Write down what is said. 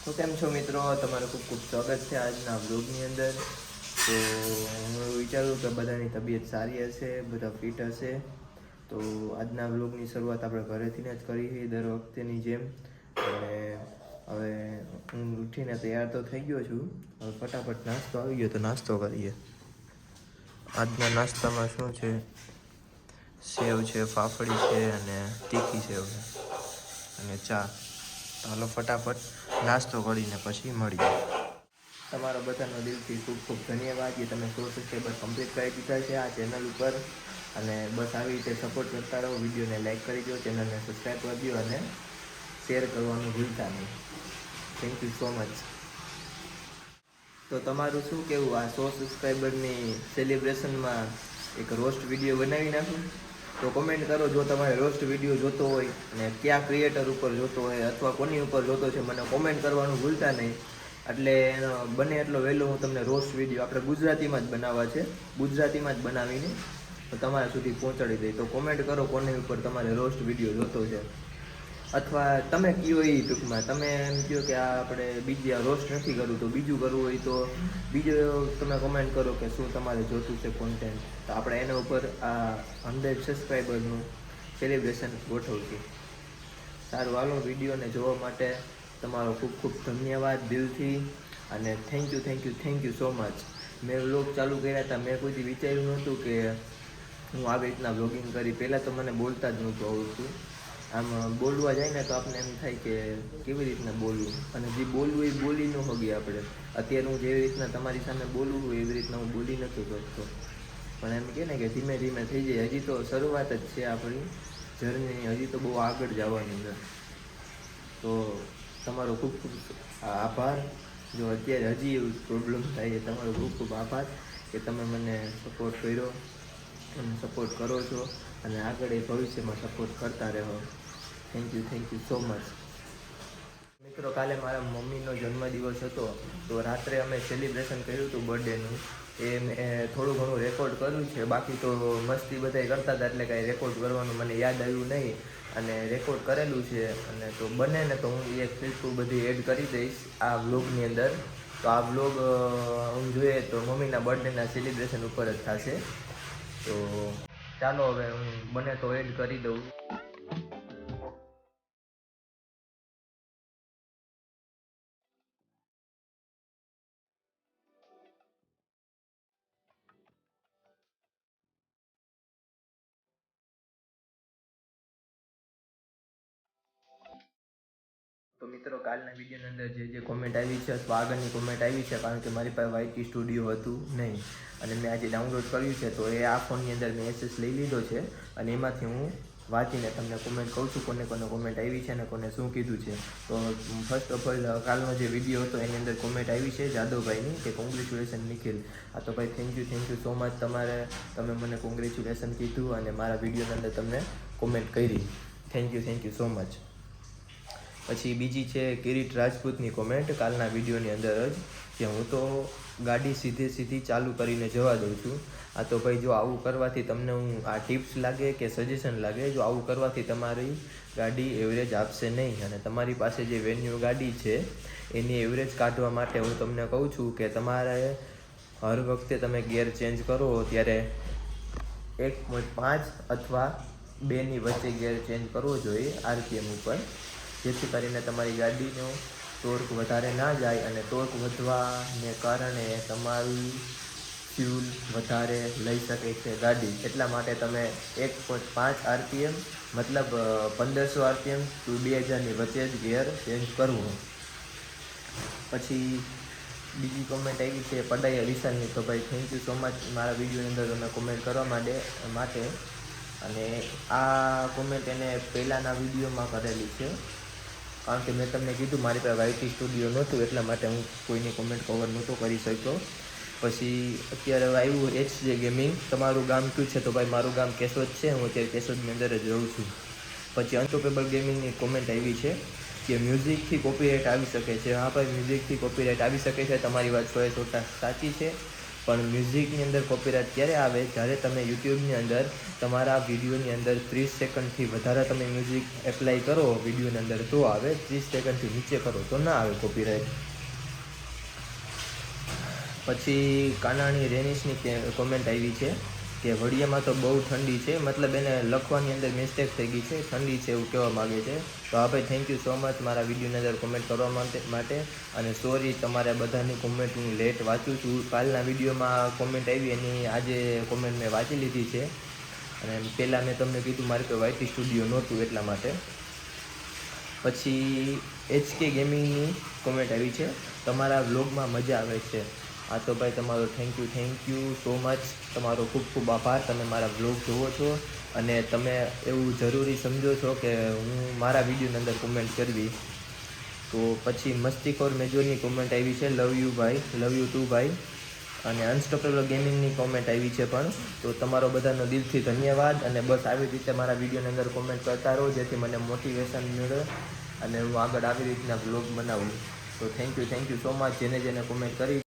તો કેમ છો મિત્રો, તમારું ખૂબ ખૂબ સ્વાગત છે આજના વ્લોગની અંદર. તો હું વિચારું કે બધાની તબિયત સારી હશે, બધા ફિટ હશે. તો આજના વ્લોગની શરૂઆત આપણે ઘરેથી જ કરી છે દર વખતેની જેમ. અને હવે હું ઉઠીને તૈયાર તો થઈ ગયો છું. હવે ફટાફટ નાસ્તો આવી ગયો તો નાસ્તો કરીએ. આજના નાસ્તામાં શું છે? સેવ છે, ફાફડી છે અને તીખી સેવ છે અને ચા. ચાલો ફટાફટ નાસ્તો કરીને પછી મળીએ. તમારો બધાનો દિલથી ખૂબ ખૂબ ધન્યવાદ કે તમે 100 સબસ્ક્રાઈબર કમ્પ્લીટ કરી દીધા છે આ ચેનલ ઉપર. અને બસ આવી રીતે સપોર્ટ કરતા રહો. વિડીયોને લાઈક કરી દો, ચેનલને સબસ્ક્રાઈબ કરી દો અને શેર કરવાનું ભૂલતા નહીં. Thank you so much. તો તમારું શું કહેવું આ 100 સબસ્ક્રાઈબરની સેલિબ્રેશનમાં એક રોસ્ટ વિડીયો બનાવી નાખું? તો કમેન્ટ કરો જો તમારે રોસ્ટ વિડીયો જોતો હોય અને કયા ક્રિએટર ઉપર જોતો હોય અથવા કોની ઉપર જોતો છે, મને કોમેન્ટ કરવાનું ભૂલતા નહીં. એટલે બને એટલો વહેલો હું તમને રોસ્ટ વિડીયો આપણે ગુજરાતીમાં જ બનાવવા છે, ગુજરાતીમાં જ બનાવીને તો તમારા સુધી પહોંચાડી દઈ. તો કોમેન્ટ કરો કોની ઉપર તમારે રોસ્ટ વિડીયો જોતો છે, અથવા તમે કયો એ ટૂંકમાં તમે એમ કહો કે આ આપણે બીજી રોસ્ટ નથી કરવું તો બીજું કરવું હોય તો બીજું તમે કોમેન્ટ કરો કે શું તમારે જોતું છે કોન્ટેન્ટ. તો આપણે એના ઉપર આ 100 સબસ્ક્રાઈબરનું સેલિબ્રેશન ગોઠવશું. સારું, હાલો વિડીયોને જોવા માટે તમારો ખૂબ ખૂબ ધન્યવાદ દિલથી. અને થેન્ક યુ સો મચ. મેં વ્લોગ ચાલુ કર્યા હતા, મેં કોઈથી વિચાર્યું નહોતું કે હું આવી રીતના વ્લોગિંગ કરી. પહેલાં તો મને બોલતા જ નહોતું આવડતું. આમ બોલવા જાય ને તો આપણે એમ થાય કે કેવી રીતના બોલવું, અને જે બોલવું એ બોલી ન હોગી આપણે. અત્યારે હું જેવી રીતના તમારી સામે બોલવું હોય એવી રીતના હું બોલી નથી શકતો. પણ એમ કહે ને કે ધીમે ધીમે થઈ જાય. હજી તો શરૂઆત જ છે આપણી જર્ની, હજી તો બહુ આગળ જવાની છે. તો તમારો ખૂબ ખૂબ આભાર. જો અત્યારે હજી એવું પ્રોબ્લેમ થાય છે, તમારો ખૂબ ખૂબ આભાર કે તમે મને સપોર્ટ કર્યો અને સપોર્ટ કરો છો અને આગળ એ ભવિષ્યમાં સપોર્ટ કરતા રહો. Thank you so much. મિત્રો, કાલે મારા મમ્મીનો જન્મદિવસ હતો તો રાત્રે અમે સેલિબ્રેશન કર્યું હતું બર્થડેનું. એ મેં થોડું ઘણું રેકોર્ડ કર્યું છે, બાકી તો મસ્તી બધાય કરતા હતા એટલે કાંઈ રેકોર્ડ કરવાનું મને યાદ આવ્યું નહીં. અને રેકોર્ડ કરેલું છે અને તો બને ને તો હું એક ક્લિપ બધી એડ કરી દઈશ આ વ્લોગની અંદર. તો આ વ્લોગ હું જોઈએ તો મમ્મીના બર્થડેના સેલિબ્રેશન ઉપર જ થશે. તો ચાલો હવે હું બને તો એડ કરી દઉં. તો મિત્રો, કાલના વિડીયોની અંદર જે કોમેન્ટ આવી છે અથવા આગળની કોમેન્ટ આવી છે, કારણ કે મારી પાસે વાયટી સ્ટુડિયો હતું નહીં અને મેં આજે ડાઉનલોડ કર્યું છે, તો એ આ ફોનની અંદર મેં એસએસ લઈ લીધો છે અને એમાંથી હું વાંચીને તમને કોમેન્ટ કહું છું કોને કોને કોમેન્ટ આવી છે અને કોને શું કીધું છે. તો ફર્સ્ટ ઓફ ઓલ કાલનો જે વિડીયો હતો એની અંદર કોમેન્ટ આવી છે જાદવભાઈની કે કોંગ્રેચ્યુલેશન નિખિલ. આ તો ભાઈ થેન્ક યુ સો મચ. તમે મને કોંગ્રેચ્યુલેશન કીધું અને મારા વિડીયોની અંદર તમને કોમેન્ટ કરી. Thank you so much. પછી બીજી છે કિરીટ રાજપૂતની કોમેન્ટ કાલના વિડીયોની અંદર જ, કે હું તો ગાડી સીધી ચાલુ કરીને જવા દઉં છું. આ તો ભાઈ જો આવું કરવાથી તમને હું આ ટિપ્સ લાગે કે સજેશન લાગે, જો આવું કરવાથી તમારી ગાડી એવરેજ આપશે નહીં. અને તમારી પાસે જે વેન્યુ ગાડી છે એની એવરેજ કાઢવા માટે હું તમને કહું છું કે તમારે હર વખતે તમે ગિયર ચેન્જ કરો ત્યારે 1.5 અથવા 2ની વચ્ચે ગિયર ચેન્જ કરવો જોઈએ આરપીએમ ઉપર, જેથી કરીને તમારી ગાડીનો ટોર્ક વધારે ના જાય. અને ટોર્ક વધવાને કારણે તમારી ફ્યુલ વધારે લઈ શકે છે ગાડી. એટલા માટે તમે 1.5 આરપીએમ મતલબ 1500 આરપીએમ ટુ 2000ની વચ્ચે જ ગિયર ચેન્જ કરવું. પછી બીજી કોમેન્ટ આવી છે પડાયા વિશાલની. તો ભાઈ થેન્ક યુ સો મચ મારા વિડીયોની અંદર તમે કોમેન્ટ કરવા માટે. અને આ કોમેન્ટ એને પહેલાંના વિડીયોમાં કરેલી છે, કારણ કે મેં તમને કીધું મારી પાસે વાયટી સ્ટુડિયો નહોતું એટલા માટે હું કોઈની કોમેન્ટ કવર નહોતો કરી શક્યો. પછી અત્યારે આવ્યું HJ ગેમિંગ, તમારું ગામ કયું છે? તો ભાઈ મારું ગામ કેશોદ છે, હું અત્યારે કેશોદની અંદર જ રહું છું. પછી અનસ્ટોપેબલ ગેમિંગની કોમેન્ટ આવી છે કે મ્યુઝિકથી કોપીરાઇટ આવી શકે છે. હા ભાઈ, મ્યુઝિકથી કોપીરાઇટ આવી શકે છે, તમારી વાત 100% સાચી છે. પણ મ્યુઝિકની અંદર કોપીરાઇટ ક્યારે આવે? જ્યારે તમે યુટ્યુબની અંદર તમારા વિડીયોની અંદર 30 સેકન્ડથી વધારે તમે મ્યુઝિક એપ્લાય કરો વિડીયોની અંદર તો આવે, 30 સેકન્ડથી નીચે કરો તો ના આવે કોપીરાઇટ. પછી કાનાણી રેનિશની કોમેન્ટ આવી છે કે વડિયામાં તો બહુ ઠંડી છે, મતલબ એને લખવાની અંદર મિસ્ટેક થઈ ગઈ છે, ઠંડી છે એવું કહેવા માગે છે. તો હા ભાઈ, થેન્ક યુ સો મચ મારા વિડીયોની અંદર કોમેન્ટ કરવા માટે. અને સોરી તમારા બધાની કોમેન્ટ હું લેટ વાંચું છું. કાલના વિડીયોમાં કોમેન્ટ આવી એની આજે કોમેન્ટ મેં વાંચી લીધી છે. અને પહેલાં મેં તમને કીધું મારે કોઈ વાયટી સ્ટુડિયો નહોતું એટલા માટે. પછી HK ગેમિંગની કોમેન્ટ આવી છે, તમારા વ્લોગમાં મજા આવે છે. હા તો ભાઈ, તમારો થેન્ક યુ સો મચ. તમારો ખૂબ ખૂબ આભાર. તમે મારા વ્લોગ જુઓ છો અને તમે એવું જરૂરી સમજો છો કે હું મારા વિડીયોની અંદર કોમેન્ટ કરવી. તો પછી મસ્તીખોર મેજોરની કોમેન્ટ આવી છે, લવ યુ ભાઈ, લવ યુ ટુ ભાઈ. અને અનસ્ટોપેબલ ગેમિંગની કોમેન્ટ આવી છે પણ. તો તમારો બધાનો દિલથી ધન્યવાદ. અને બસ આવી રીતે મારા વિડીયોની અંદર કોમેન્ટ કરતા રહો જેથી મને મોટિવેશન મળે અને હું આગળ આવી રીતના વ્લોગ બનાવું. તો થેન્ક યુ સો મચ જેને જેને કોમેન્ટ કરી